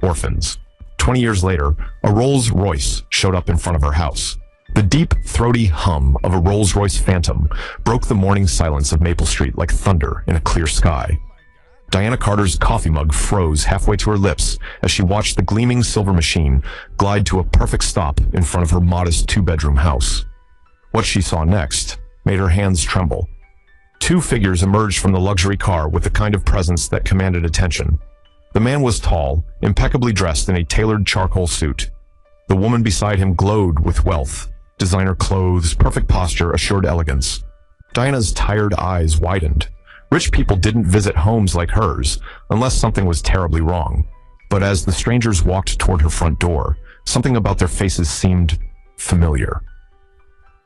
Orphans. 20 years later, a Rolls-Royce showed up in front of her house. The deep, throaty hum of a Rolls-Royce Phantom broke the morning silence of Maple Street like thunder in a clear sky. Diana Carter's coffee mug froze halfway to her lips as she watched the gleaming silver machine glide to a perfect stop in front of her modest two-bedroom house. What she saw next made her hands tremble. Two figures emerged from the luxury car with the kind of presence that commanded attention. The man was tall, impeccably dressed in a tailored charcoal suit. The woman beside him glowed with wealth. Designer clothes, perfect posture, assured elegance. Diana's tired eyes widened. Rich people didn't visit homes like hers unless something was terribly wrong. But as the strangers walked toward her front door, something about their faces seemed familiar.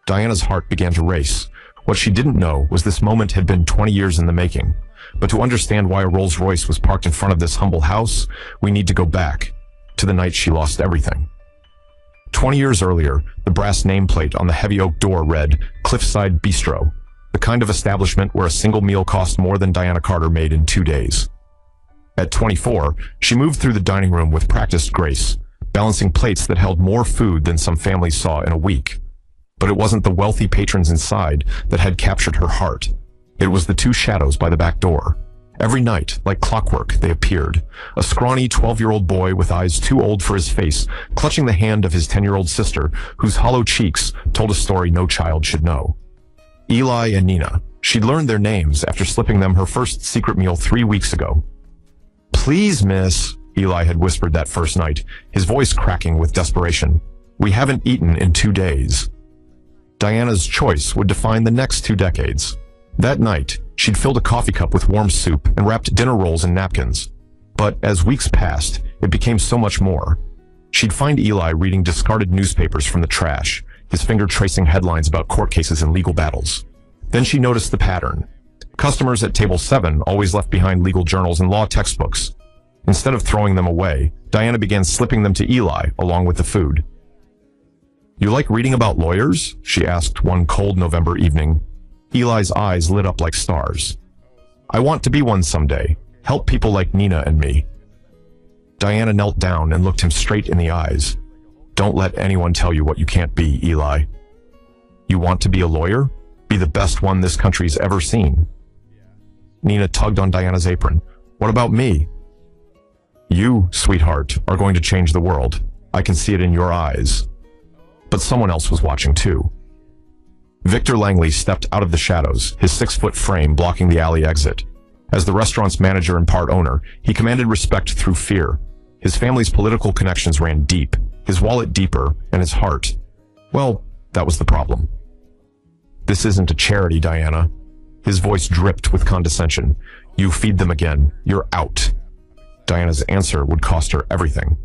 Diana's heart began to race. What she didn't know was this moment had been 20 years in the making. But to understand why a Rolls-Royce was parked in front of this humble house, we need to go back to the night she lost everything. 20 years earlier, the brass nameplate on the heavy oak door read, Cliffside Bistro, the kind of establishment where a single meal cost more than Diana Carter made in 2 days. At 24, she moved through the dining room with practiced grace, balancing plates that held more food than some families saw in a week. But it wasn't the wealthy patrons inside that had captured her heart. It was the two shadows by the back door. Every night, like clockwork, they appeared. A scrawny 12-year-old boy with eyes too old for his face, clutching the hand of his 10-year-old sister, whose hollow cheeks told a story no child should know. Eli and Nina. She'd learned their names after slipping them her first secret meal 3 weeks ago. "Please, miss," Eli had whispered that first night, his voice cracking with desperation. "We haven't eaten in 2 days." Diana's choice would define the next 2 decades. That night, she'd filled a coffee cup with warm soup and wrapped dinner rolls in napkins. But as weeks passed, it became so much more. She'd find Eli reading discarded newspapers from the trash, his finger tracing headlines about court cases and legal battles. Then she noticed the pattern. Customers at table 7 always left behind legal journals and law textbooks. Instead of throwing them away, Diana began slipping them to Eli along with the food. "You like reading about lawyers?" she asked one cold November evening. Eli's eyes lit up like stars. "I want to be one someday. Help people like Nina and me." Diana knelt down and looked him straight in the eyes. "Don't let anyone tell you what you can't be, Eli. You want to be a lawyer? Be the best one this country's ever seen." Nina tugged on Diana's apron. "What about me?" "You, sweetheart, are going to change the world. I can see it in your eyes." But someone else was watching too. Victor Langley stepped out of the shadows, his 6-foot frame blocking the alley exit. As the restaurant's manager and part owner, he commanded respect through fear. His family's political connections ran deep, his wallet deeper, and his heart. Well, that was the problem. "This isn't a charity, Diana." His voice dripped with condescension. "You feed them again. You're out." Diana's answer would cost her everything.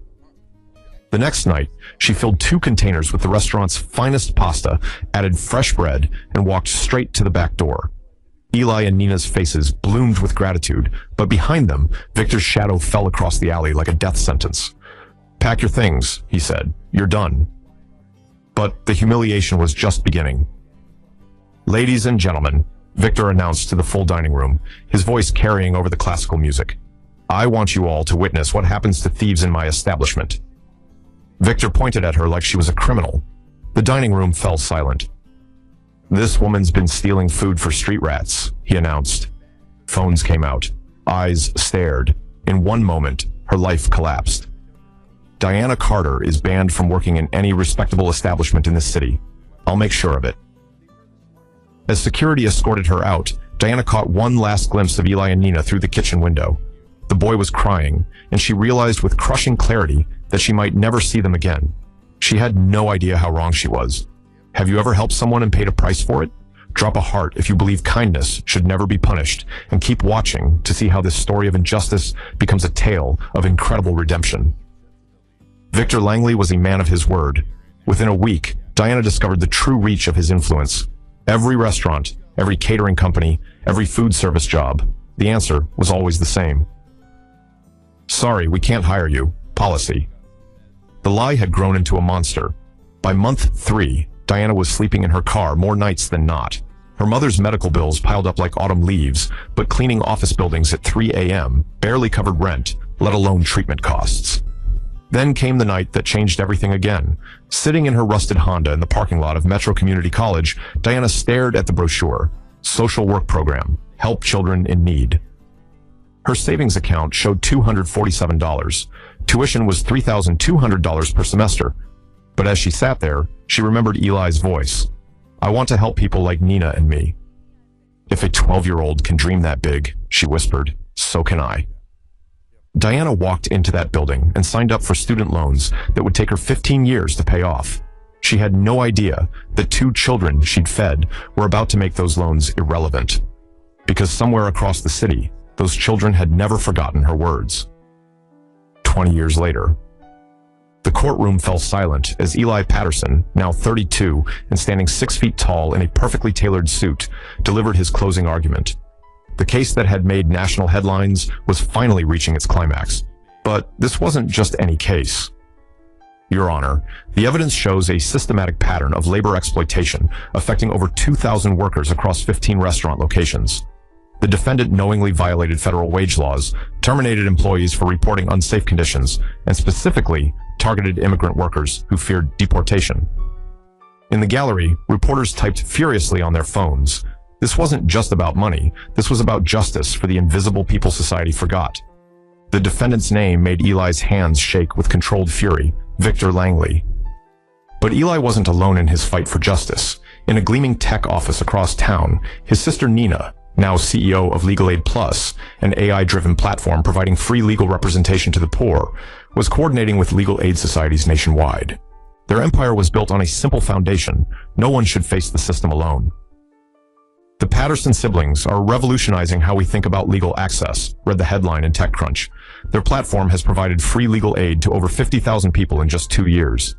The next night, she filled 2 containers with the restaurant's finest pasta, added fresh bread, and walked straight to the back door. Eli and Nina's faces bloomed with gratitude, but behind them, Victor's shadow fell across the alley like a death sentence. "Pack your things," he said. "You're done." But the humiliation was just beginning. "Ladies and gentlemen," Victor announced to the full dining room, his voice carrying over the classical music, "I want you all to witness what happens to thieves in my establishment." Victor pointed at her like she was a criminal. The dining room fell silent. "This woman's been stealing food for street rats," he announced. Phones came out. Eyes stared. In one moment, her life collapsed. "Diana Carter is banned from working in any respectable establishment in this city. I'll make sure of it." As security escorted her out, Diana caught one last glimpse of Eli and Nina through the kitchen window. The boy was crying, and she realized with crushing clarity that she might never see them again. She had no idea how wrong she was. Have you ever helped someone and paid a price for it? Drop a heart if you believe kindness should never be punished, and keep watching to see how this story of injustice becomes a tale of incredible redemption. Victor Langley was a man of his word. Within a week, Diana discovered the true reach of his influence. Every restaurant, every catering company, every food service job, the answer was always the same. "Sorry, we can't hire you. Policy." The lie had grown into a monster. By month 3, Diana was sleeping in her car more nights than not. Her mother's medical bills piled up like autumn leaves, but cleaning office buildings at 3 a.m. barely covered rent, let alone treatment costs. Then came the night that changed everything again. Sitting in her rusted Honda in the parking lot of Metro Community College, Diana stared at the brochure. Social work program. Help children in need. Her savings account showed $247. Tuition was $3,200 per semester. But as she sat there, she remembered Eli's voice. I want to help people like Nina and me. If a 12-year-old can dream that big, she whispered, so can I. Diana walked into that building and signed up for student loans that would take her 15 years to pay off. She had no idea that 2 children she'd fed were about to make those loans irrelevant. Because somewhere across the city, those children had never forgotten her words. 20 years later, the courtroom fell silent as Eli Patterson, now 32 and standing 6 feet tall in a perfectly tailored suit, delivered his closing argument. The case that had made national headlines was finally reaching its climax. But this wasn't just any case. Your Honor, the evidence shows a systematic pattern of labor exploitation affecting over 2,000 workers across 15 restaurant locations. The defendant knowingly violated federal wage laws, terminated employees for reporting unsafe conditions, and specifically targeted immigrant workers who feared deportation. In the gallery, reporters typed furiously on their phones. This wasn't just about money. This was about justice for the invisible people society forgot. The defendant's name made Eli's hands shake with controlled fury, Victor Langley. But Eli wasn't alone in his fight for justice. In a gleaming tech office across town, his sister Nina, now CEO of Legal Aid Plus, an AI-driven platform providing free legal representation to the poor, was coordinating with legal aid societies nationwide. Their empire was built on a simple foundation. No one should face the system alone. The Patterson siblings are revolutionizing how we think about legal access, read the headline in TechCrunch. Their platform has provided free legal aid to over 50,000 people in just 2 years.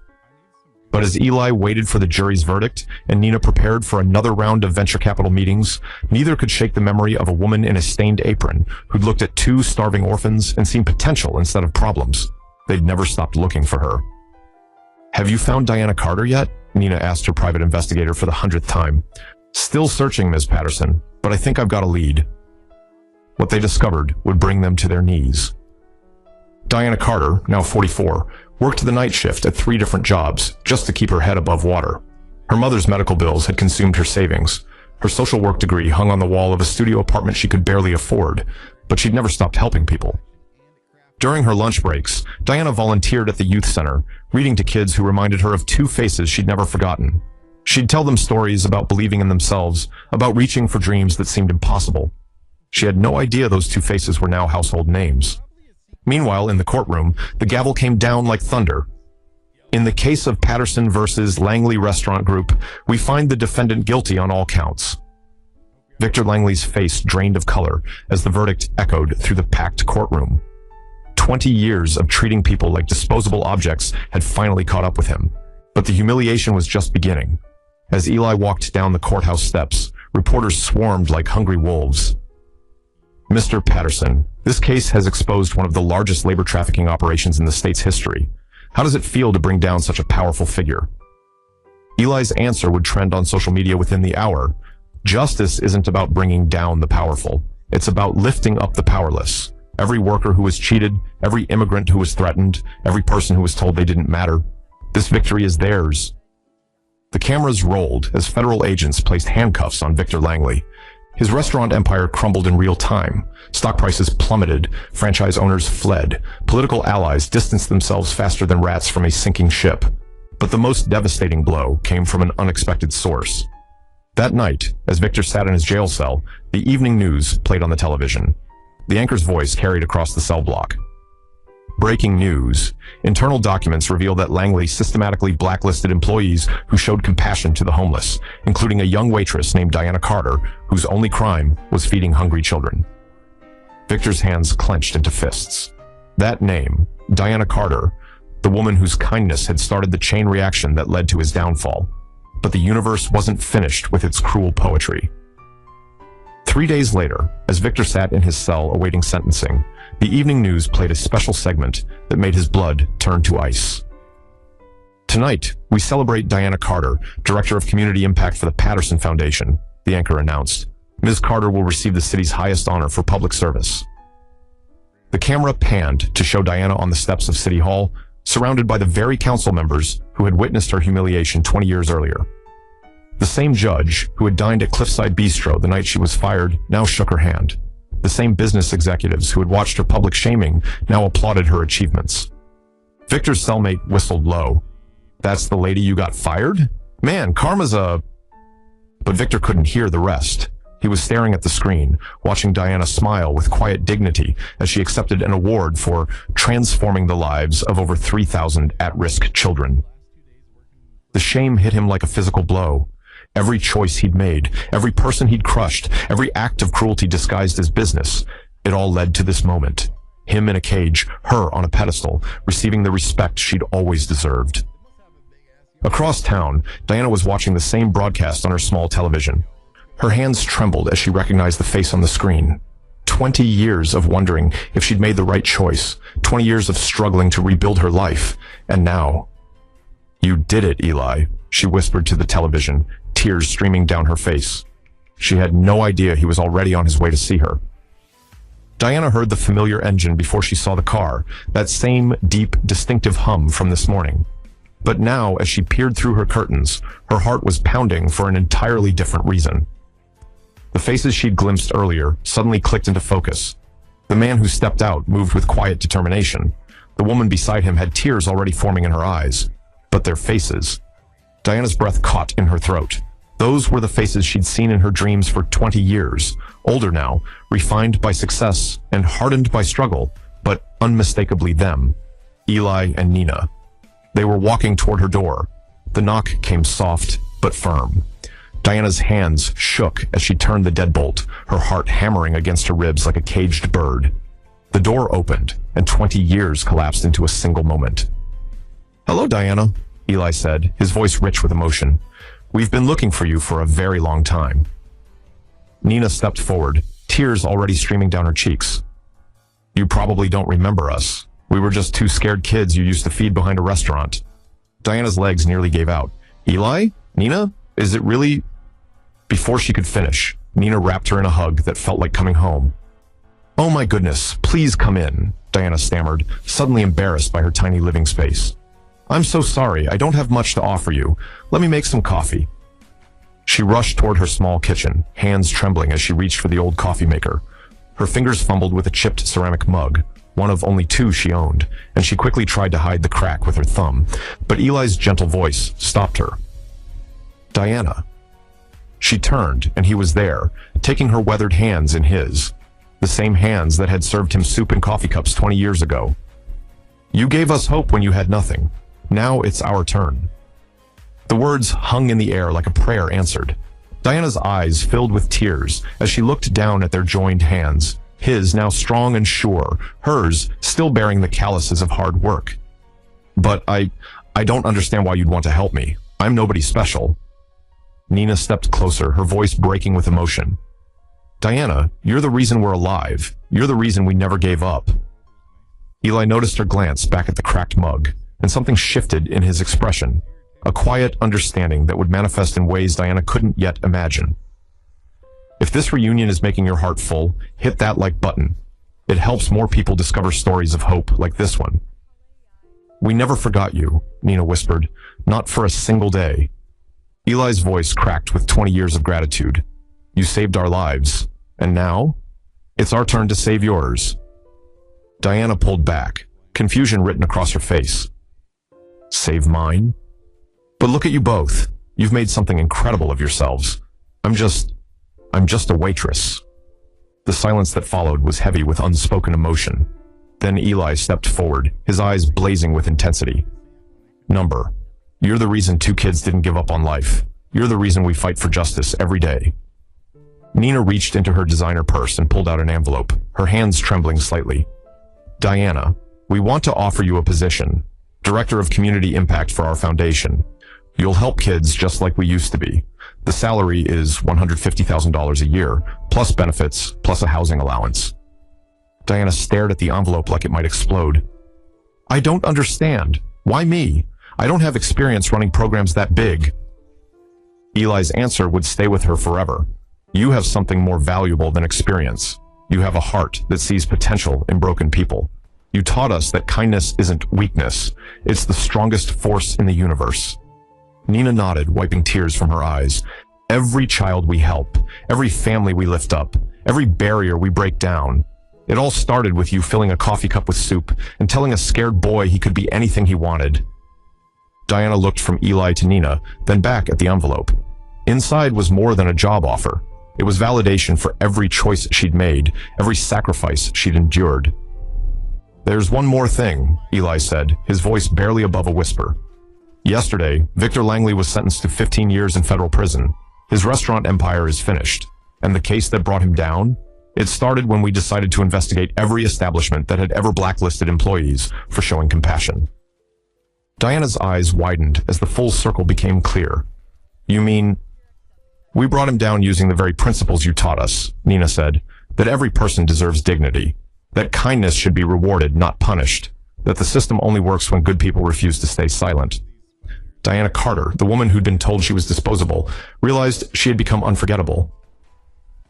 But as Eli waited for the jury's verdict and Nina prepared for another round of venture capital meetings, neither could shake the memory of a woman in a stained apron who'd looked at 2 starving orphans and seen potential instead of problems. They'd never stopped looking for her. Have you found Diana Carter yet? Nina asked her private investigator for the 100th time. Still searching, Ms. Patterson, but I think I've got a lead. What they discovered would bring them to their knees. Diana Carter, now 44, worked the night shift at 3 different jobs just to keep her head above water. Her mother's medical bills had consumed her savings. Her social work degree hung on the wall of a studio apartment she could barely afford, but she'd never stopped helping people. During her lunch breaks, Diana volunteered at the youth center, reading to kids who reminded her of 2 faces she'd never forgotten. She'd tell them stories about believing in themselves, about reaching for dreams that seemed impossible. She had no idea those 2 faces were now household names. Meanwhile, in the courtroom, the gavel came down like thunder. In the case of Patterson versus Langley Restaurant Group, we find the defendant guilty on all counts. Victor Langley's face drained of color as the verdict echoed through the packed courtroom. 20 years of treating people like disposable objects had finally caught up with him. But the humiliation was just beginning. As Eli walked down the courthouse steps, reporters swarmed like hungry wolves. Mr. Patterson, this case has exposed one of the largest labor trafficking operations in the state's history. How does it feel to bring down such a powerful figure? Eli's answer would trend on social media within the hour. Justice isn't about bringing down the powerful. It's about lifting up the powerless. Every worker who was cheated, every immigrant who was threatened, every person who was told they didn't matter. This victory is theirs. The cameras rolled as federal agents placed handcuffs on Victor Langley. His restaurant empire crumbled in real time. Stock prices plummeted, franchise owners fled, political allies distanced themselves faster than rats from a sinking ship. But the most devastating blow came from an unexpected source. That night, as Victor sat in his jail cell, the evening news played on the television. The anchor's voice carried across the cell block. Breaking news. Internal documents reveal that Langley systematically blacklisted employees who showed compassion to the homeless, including a young waitress named Diana Carter, whose only crime was feeding hungry children. Victor's hands clenched into fists. That name, Diana Carter, the woman whose kindness had started the chain reaction that led to his downfall. But the universe wasn't finished with its cruel poetry. 3 days later, as Victor sat in his cell awaiting sentencing, the evening news played a special segment that made his blood turn to ice. Tonight, we celebrate Diana Carter, Director of Community Impact for the Patterson Foundation, the anchor announced. Ms. Carter will receive the city's highest honor for public service. The camera panned to show Diana on the steps of City Hall, surrounded by the very council members who had witnessed her humiliation 20 years earlier. The same judge who had dined at Cliffside Bistro the night she was fired now shook her hand. The same business executives who had watched her public shaming now applauded her achievements. Victor's cellmate whistled low. "That's the lady you got fired? Man, karma's a..." But Victor couldn't hear the rest. He was staring at the screen, watching Diana smile with quiet dignity as she accepted an award for transforming the lives of over 3,000 at-risk children. The shame hit him like a physical blow. Every choice he'd made, every person he'd crushed, every act of cruelty disguised as business, it all led to this moment. Him in a cage, her on a pedestal, receiving the respect she'd always deserved. Across town, Diana was watching the same broadcast on her small television. Her hands trembled as she recognized the face on the screen. 20 years of wondering if she'd made the right choice, 20 years of struggling to rebuild her life, and now... "You did it, Eli," she whispered to the television, tears streaming down her face. She had no idea he was already on his way to see her. Diana heard the familiar engine before she saw the car, that same deep, distinctive hum from this morning. But now, as she peered through her curtains, her heart was pounding for an entirely different reason. The faces she'd glimpsed earlier suddenly clicked into focus. The man who stepped out moved with quiet determination. The woman beside him had tears already forming in her eyes. But their faces... Diana's breath caught in her throat. Those were the faces she'd seen in her dreams for 20 years, older now, refined by success and hardened by struggle, but unmistakably them, Eli and Nina. They were walking toward her door. The knock came soft but firm. Diana's hands shook as she turned the deadbolt, her heart hammering against her ribs like a caged bird. The door opened, and 20 years collapsed into a single moment. "Hello, Diana," Eli said, his voice rich with emotion. "We've been looking for you for a very long time." Nina stepped forward, tears already streaming down her cheeks. "You probably don't remember us. We were just two scared kids you used to feed behind a restaurant." Diana's legs nearly gave out. "Eli? Nina? Is it really..." Before she could finish, Nina wrapped her in a hug that felt like coming home. "Oh my goodness, please come in," Diana stammered, suddenly embarrassed by her tiny living space. "I'm so sorry, I don't have much to offer you. Let me make some coffee." She rushed toward her small kitchen, hands trembling as she reached for the old coffee maker. Her fingers fumbled with a chipped ceramic mug, one of only two she owned, and she quickly tried to hide the crack with her thumb, but Eli's gentle voice stopped her. "Diana." She turned, and he was there, taking her weathered hands in his, the same hands that had served him soup and coffee cups 20 years ago. "You gave us hope when you had nothing. Now it's our turn." The words hung in the air like a prayer answered. Diana's eyes filled with tears as she looked down at their joined hands, his now strong and sure, hers still bearing the calluses of hard work. "But I don't understand why you'd want to help me. I'm nobody special." Nina stepped closer, her voice breaking with emotion. "Diana, you're the reason we're alive. You're the reason we never gave up." Eli noticed her glance back at the cracked mug, and something shifted in his expression, a quiet understanding that would manifest in ways Diana couldn't yet imagine. If this reunion is making your heart full, hit that like button. It helps more people discover stories of hope like this one. "We never forgot you," Nina whispered, "not for a single day." Eli's voice cracked with 20 years of gratitude. "You saved our lives, and now? It's our turn to save yours." Diana pulled back, confusion written across her face. "Save mine? But look at you both. You've made something incredible of yourselves. I'm just a waitress." The silence that followed was heavy with unspoken emotion. Then Eli stepped forward, his eyes blazing with intensity. "Number, you're the reason two kids didn't give up on life. You're the reason we fight for justice every day." Nina reached into her designer purse and pulled out an envelope, her hands trembling slightly. "Diana, we want to offer you a position, Director of Community Impact for our foundation. You'll help kids just like we used to be. The salary is $150,000 a year, plus benefits, plus a housing allowance." Diana stared at the envelope like it might explode. "I don't understand. Why me? I don't have experience running programs that big." Eli's answer would stay with her forever. "You have something more valuable than experience. You have a heart that sees potential in broken people." You taught us that kindness isn't weakness. It's the strongest force in the universe. Nina nodded, wiping tears from her eyes. Every child we help, every family we lift up, every barrier we break down. It all started with you filling a coffee cup with soup and telling a scared boy he could be anything he wanted. Diana looked from Eli to Nina, then back at the envelope. Inside was more than a job offer. It was validation for every choice she'd made, every sacrifice she'd endured. There's one more thing, Eli said, his voice barely above a whisper. Yesterday, Victor Langley was sentenced to 15 years in federal prison. His restaurant empire is finished. And the case that brought him down? It started when we decided to investigate every establishment that had ever blacklisted employees for showing compassion. Diana's eyes widened as the full circle became clear. You mean... We brought him down using the very principles you taught us, Nina said, that every person deserves dignity, that kindness should be rewarded, not punished, that the system only works when good people refuse to stay silent. Diana Carter, the woman who'd been told she was disposable, realized she had become unforgettable.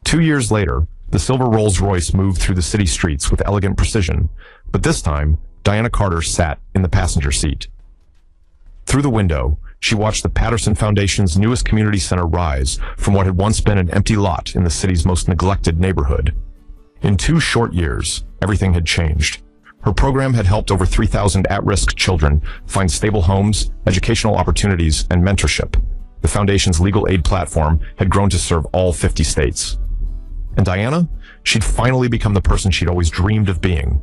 2 years later, the silver Rolls-Royce moved through the city streets with elegant precision, but this time, Diana Carter sat in the passenger seat. Through the window, she watched the Patterson Foundation's newest community center rise from what had once been an empty lot in the city's most neglected neighborhood. In 2 short years, everything had changed. Her program had helped over 3,000 at-risk children find stable homes, educational opportunities, and mentorship. The foundation's legal aid platform had grown to serve all 50 states. And Diana? She'd finally become the person she'd always dreamed of being.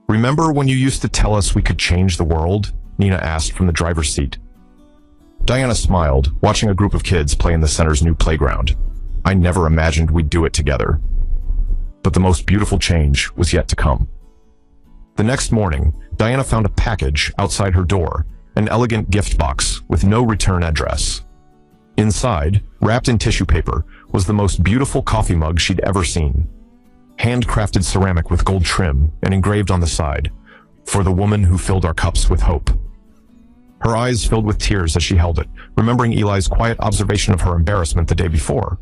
Remember when you used to tell us we could change the world? Nina asked from the driver's seat. Diana smiled, watching a group of kids play in the center's new playground. I never imagined we'd do it together. But the most beautiful change was yet to come. The next morning, Diana found a package outside her door, an elegant gift box with no return address. Inside, wrapped in tissue paper, was the most beautiful coffee mug she'd ever seen. Handcrafted ceramic with gold trim and engraved on the side, "For the woman who filled our cups with hope." Her eyes filled with tears as she held it, remembering Eli's quiet observation of her embarrassment the day before.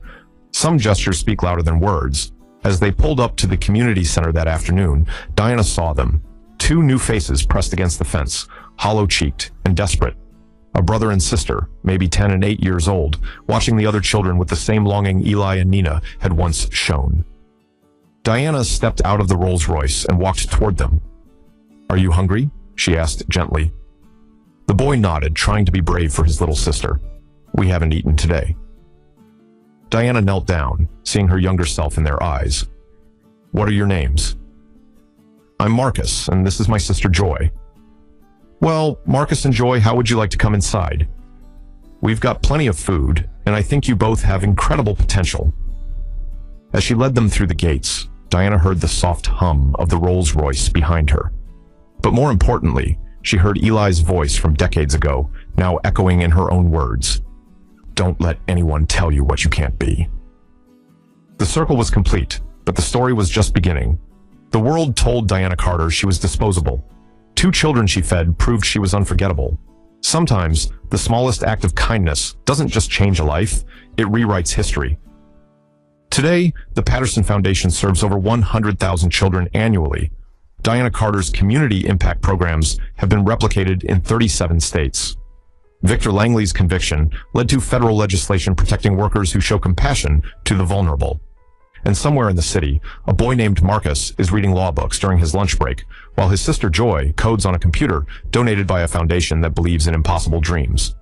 Some gestures speak louder than words. As they pulled up to the community center that afternoon, Diana saw them. 2 new faces pressed against the fence, hollow-cheeked and desperate. A brother and sister, maybe 10 and 8 years old, watching the other children with the same longing Eli and Nina had once shown. Diana stepped out of the Rolls-Royce and walked toward them. "Are you hungry?" she asked gently. The boy nodded, trying to be brave for his little sister. "We haven't eaten today." Diana knelt down, seeing her younger self in their eyes. "What are your names?" "I'm Marcus, and this is my sister Joy." "Well, Marcus and Joy, how would you like to come inside? We've got plenty of food, and I think you both have incredible potential." As she led them through the gates, Diana heard the soft hum of the Rolls-Royce behind her. But more importantly, she heard Eli's voice from decades ago, now echoing in her own words. "Don't let anyone tell you what you can't be." The circle was complete, but the story was just beginning. The world told Diana Carter she was disposable. 2 children she fed proved she was unforgettable. Sometimes, the smallest act of kindness doesn't just change a life, it rewrites history. Today, the Patterson Foundation serves over 100,000 children annually. Diana Carter's community impact programs have been replicated in 37 states. Victor Langley's conviction led to federal legislation protecting workers who show compassion to the vulnerable. And somewhere in the city, a boy named Marcus is reading law books during his lunch break, while his sister Joy codes on a computer donated by a foundation that believes in impossible dreams.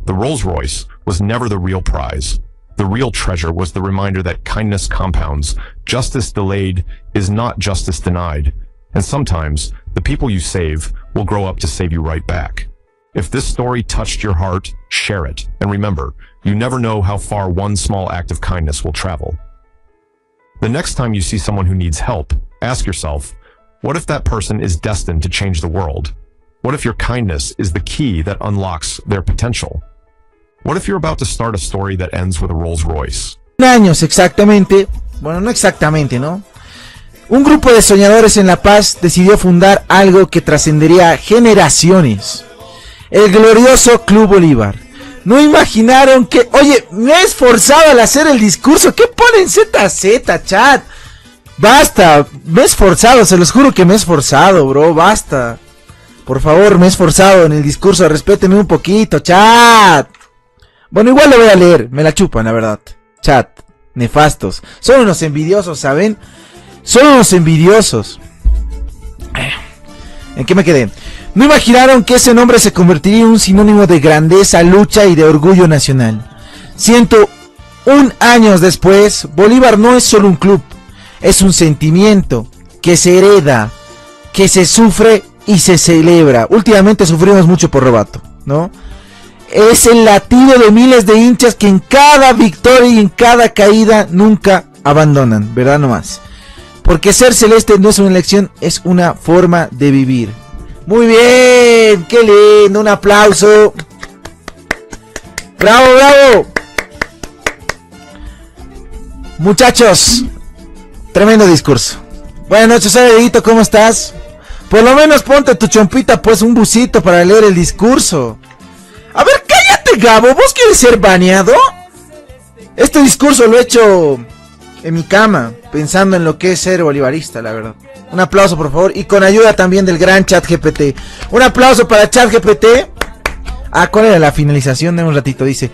The Rolls-Royce was never the real prize. The real treasure was the reminder that kindness compounds. Justice delayed is not justice denied. And sometimes, the people you save will grow up to save you right back. If this story touched your heart, share it. And remember, you never know how far one small act of kindness will travel. The next time you see someone who needs help, ask yourself, what if that person is destined to change the world? What if your kindness is the key that unlocks their potential? What if you're about to start a story that ends with a Rolls-Royce? Años exactamente, bueno, no exactamente, ¿no? Un grupo de soñadores en La Paz decidió fundar algo que trascendería generaciones. El glorioso Club Bolívar. No imaginaron que... Oye, me he esforzado al hacer el discurso. ¿Qué ponen ZZ, chat? Basta, me he esforzado, se los juro que me he esforzado, bro, basta. Por favor, me he esforzado en el discurso, respétenme un poquito, chat. Bueno, igual lo voy a leer, me la chupan, la verdad. Chat, nefastos. Son unos envidiosos, ¿saben? Son unos envidiosos. ¿En qué me quedé? No imaginaron que ese nombre se convertiría en un sinónimo de grandeza, lucha y de orgullo nacional. 101 años después, Bolívar no es solo un club, es un sentimiento que se hereda, que se sufre y se celebra. Últimamente sufrimos mucho por Robato, ¿no? Es el latido de miles de hinchas que en cada victoria y en cada caída nunca abandonan, ¿verdad? Nomás. Porque ser celeste no es una elección, es una forma de vivir. Muy bien, qué lindo, un aplauso. Bravo, bravo. Muchachos, tremendo discurso. Buenas noches, Edito, ¿cómo estás? Por lo menos ponte tu chompita, pues, un busito para leer el discurso. A ver, cállate, Gabo, ¿vos quieres ser baneado? Este discurso lo he hecho en mi cama, pensando en lo que es ser bolivarista, la verdad. Un aplauso, por favor, y con ayuda también del gran ChatGPT. Un aplauso para ChatGPT. Ah, ¿cuál era la finalización de un ratito? Dice,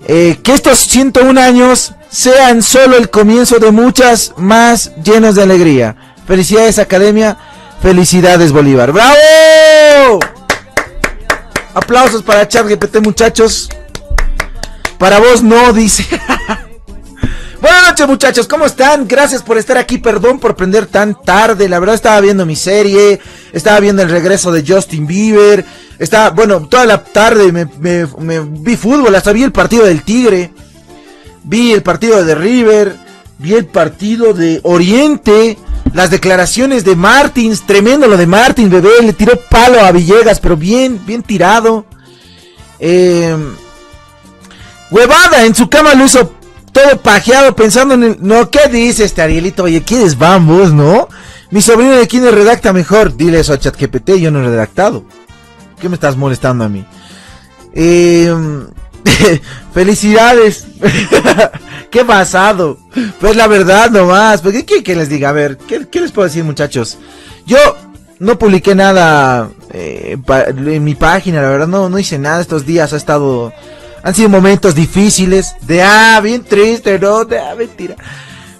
que estos 101 años sean solo el comienzo de muchas más llenos de alegría. Felicidades, Academia. Felicidades, Bolívar. ¡Bravo! Aplausos para ChatGPT, muchachos. Para vos no, dice. Buenas noches, muchachos, ¿cómo están? Gracias por estar aquí, perdón por prender tan tarde. La verdad estaba viendo mi serie, estaba viendo el regreso de Justin Bieber. Bueno, toda la tarde me vi fútbol, hasta vi el partido del Tigre. Vi el partido de River, vi el partido de Oriente. Las declaraciones de Martins, tremendo lo de Martins, bebé, le tiró palo a Villegas, pero bien tirado. Huevada, en su cama lo hizo todo pajeado pensando en el... No, ¿qué dice este Arielito? Oye, ¿quiénes vamos, no? Mi sobrino de quién redacta mejor. Dile eso a ChatGPT, yo no he redactado. ¿Qué me estás molestando a mí? Felicidades. Qué basado. Pues la verdad nomás. ¿Qué quieren que les diga? A ver, ¿qué les puedo decir, muchachos? Yo no publiqué nada en mi página, la verdad no hice nada estos días. Han sido momentos difíciles. Bien triste, ¿no? Mentira.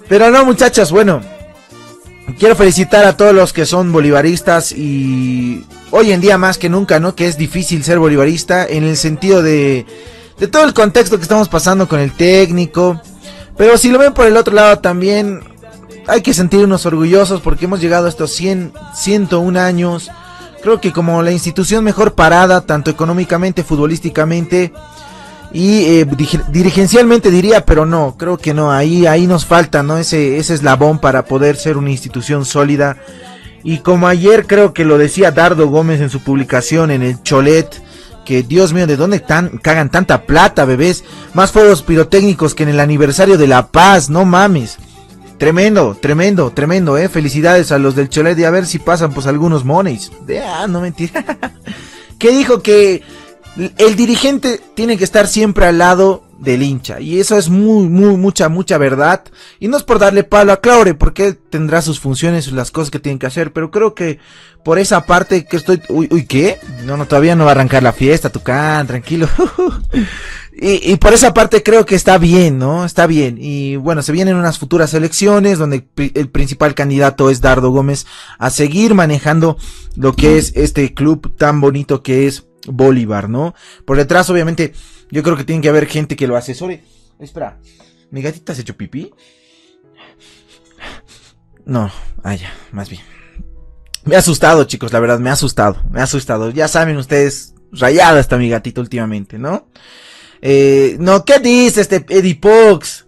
Pero no, muchachos, bueno. Quiero felicitar a todos los que son bolivaristas y hoy en día más que nunca, ¿no? Que es difícil ser bolivarista en el sentido de todo el contexto que estamos pasando con el técnico. Pero si lo ven por el otro lado también hay que sentirnos orgullosos porque hemos llegado a estos 101 años. Creo que como la institución mejor parada, tanto económicamente, futbolísticamente y dirigencialmente diría, pero no, creo que no, ahí nos falta, ¿no? Ese eslabón para poder ser una institución sólida. Y como ayer creo que lo decía Dardo Gómez en su publicación en el Cholet, que Dios mío, ¿de dónde cagan tanta plata, bebés? Más fuegos pirotécnicos que en el aniversario de La Paz, no mames. Tremendo, felicidades a los del Cholet, y a ver si pasan pues algunos monies. No mentira. Que dijo que el dirigente tiene que estar siempre al lado del hincha, y eso es mucha verdad, y no es por darle palo a Claure, porque él tendrá sus funciones, las cosas que tienen que hacer, pero creo que por esa parte que estoy... Uy, ¿qué? No, todavía no va a arrancar la fiesta, Tucán, tranquilo. y por esa parte creo que está bien, ¿no? Está bien, y bueno, se vienen unas futuras elecciones, donde el principal candidato es Dardo Gómez, a seguir manejando lo que es este club tan bonito que es Bolívar, ¿no? Por detrás, obviamente, yo creo que tiene que haber gente que lo asesore. Espera, ¿mi gatita se echó pipí? No, ya, más bien. Me ha asustado, chicos, la verdad, me ha asustado. Ya saben ustedes, rayada está mi gatita últimamente, ¿no? No, ¿qué dice este Edipox?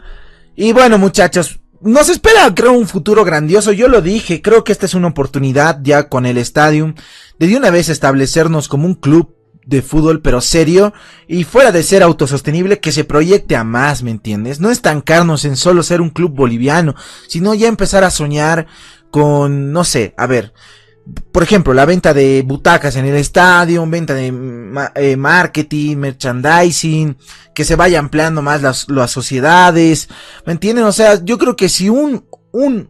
Y bueno, muchachos, nos espera, creo, un futuro grandioso. Yo lo dije, creo que esta es una oportunidad ya con el Stadium de una vez establecernos como un club de fútbol, pero serio, y fuera de ser autosostenible, que se proyecte a más, ¿me entiendes? No estancarnos en solo ser un club boliviano, sino ya empezar a soñar con, no sé, a ver, por ejemplo, la venta de butacas en el estadio, venta de marketing, merchandising, que se vaya ampliando más las sociedades, ¿me entienden? O sea, yo creo que si un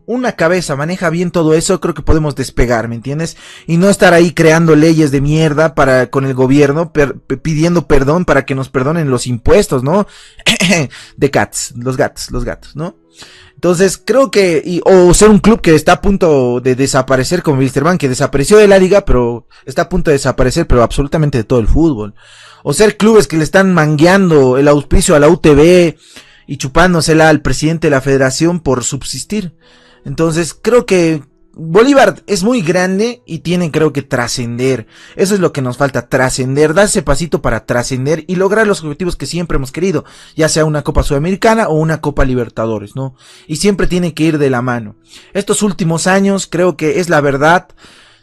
una cabeza maneja bien todo eso, creo que podemos despegar, ¿me entiendes? Y no estar ahí creando leyes de mierda con el gobierno, pidiendo perdón para que nos perdonen los impuestos, ¿no? Los gatos, ¿no? Entonces, creo que, o ser un club que está a punto de desaparecer, como Wilstermann, que desapareció de la liga, pero está a punto de desaparecer, pero absolutamente de todo el fútbol. O ser clubes que le están mangueando el auspicio a la UTV y chupándosela al presidente de la federación por subsistir. Entonces, creo que Bolívar es muy grande y tiene, creo que, trascender. Eso es lo que nos falta, trascender, dar ese pasito para trascender y lograr los objetivos que siempre hemos querido, ya sea una Copa Sudamericana o una Copa Libertadores, ¿no? Y siempre tiene que ir de la mano. Estos últimos años, creo que es la verdad,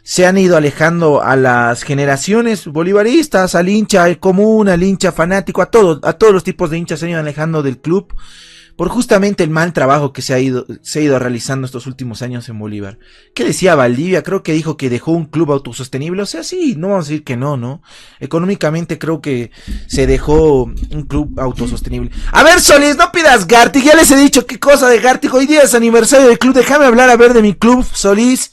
se han ido alejando a las generaciones bolivaristas, al hincha común, al hincha fanático, a todos los tipos de hinchas se han ido alejando del club, por justamente el mal trabajo que se ha ido realizando estos últimos años en Bolívar. ¿Qué decía Valdivia? Creo que dijo que dejó un club autosostenible, o sea, sí, no vamos a decir que no, ¿no? Económicamente creo que se dejó un club autosostenible. A ver, Solís, no pidas Gartic, ya les he dicho qué cosa de Gartic, hoy día es aniversario del club, déjame hablar a ver de mi club, Solís.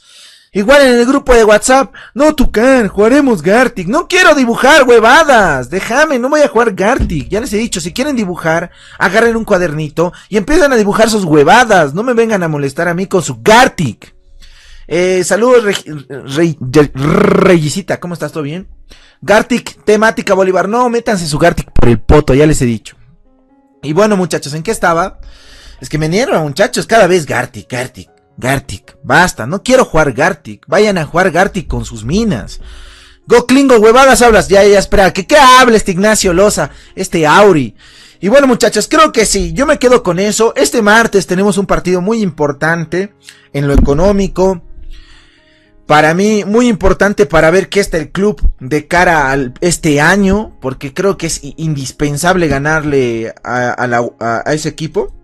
Igual en el grupo de WhatsApp, no Tucán, jugaremos Gartic, no quiero dibujar huevadas, déjame, no voy a jugar Gartic, ya les he dicho, si quieren dibujar, agarren un cuadernito y empiezan a dibujar sus huevadas, no me vengan a molestar a mí con su Gartic. Saludos Reyisita, ¿cómo estás? ¿Todo bien? Gartic, temática Bolívar, no, métanse su Gartic por el poto, ya les he dicho. Y bueno muchachos, ¿en qué estaba? Es que me niego, muchachos, cada vez Gartic, basta, no quiero jugar Gartic, vayan a jugar Gartic con sus minas. Goklingo, huevadas hablas, ya, espera, ¿qué habla este Ignacio Loza, este Auri? Y bueno muchachos, creo que sí, yo me quedo con eso. Este martes tenemos un partido muy importante en lo económico, para mí muy importante para ver qué está el club de cara a este año, porque creo que es indispensable ganarle a ese equipo.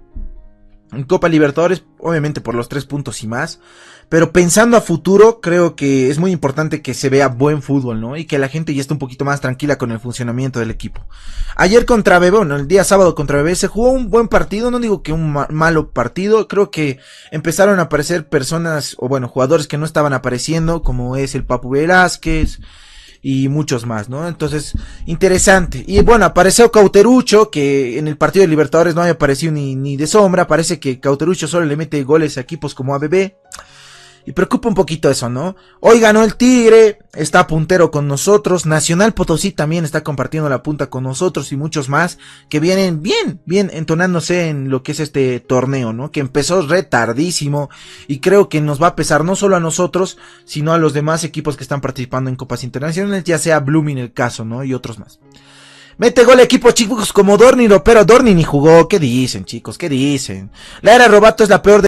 En Copa Libertadores, obviamente por los 3 puntos y más, pero pensando a futuro, creo que es muy importante que se vea buen fútbol, ¿no? Y que la gente ya esté un poquito más tranquila con el funcionamiento del equipo. Ayer contra Bebé, bueno, el día sábado contra Bebé, se jugó un buen partido, no digo que un malo partido, creo que empezaron a aparecer personas, o bueno, jugadores que no estaban apareciendo, como es el Papu Velázquez, y muchos más, ¿no? Entonces, interesante. Y bueno, apareció Cauterucho, que en el partido de Libertadores no había aparecido ni de sombra. Parece que Cauterucho solo le mete goles a equipos como ABB. Y preocupa un poquito eso, ¿no? Hoy ganó el Tigre, está puntero con nosotros. Nacional Potosí también está compartiendo la punta con nosotros y muchos más que vienen bien entonándose en lo que es este torneo, ¿no? Que empezó retardísimo y creo que nos va a pesar no solo a nosotros, sino a los demás equipos que están participando en copas internacionales, ya sea Blooming el caso, ¿no? Y otros más. Mete gol equipo chicos como Dorni, pero Dorni ni jugó. ¿Qué dicen, chicos? ¿Qué dicen? La era Robato es la peor de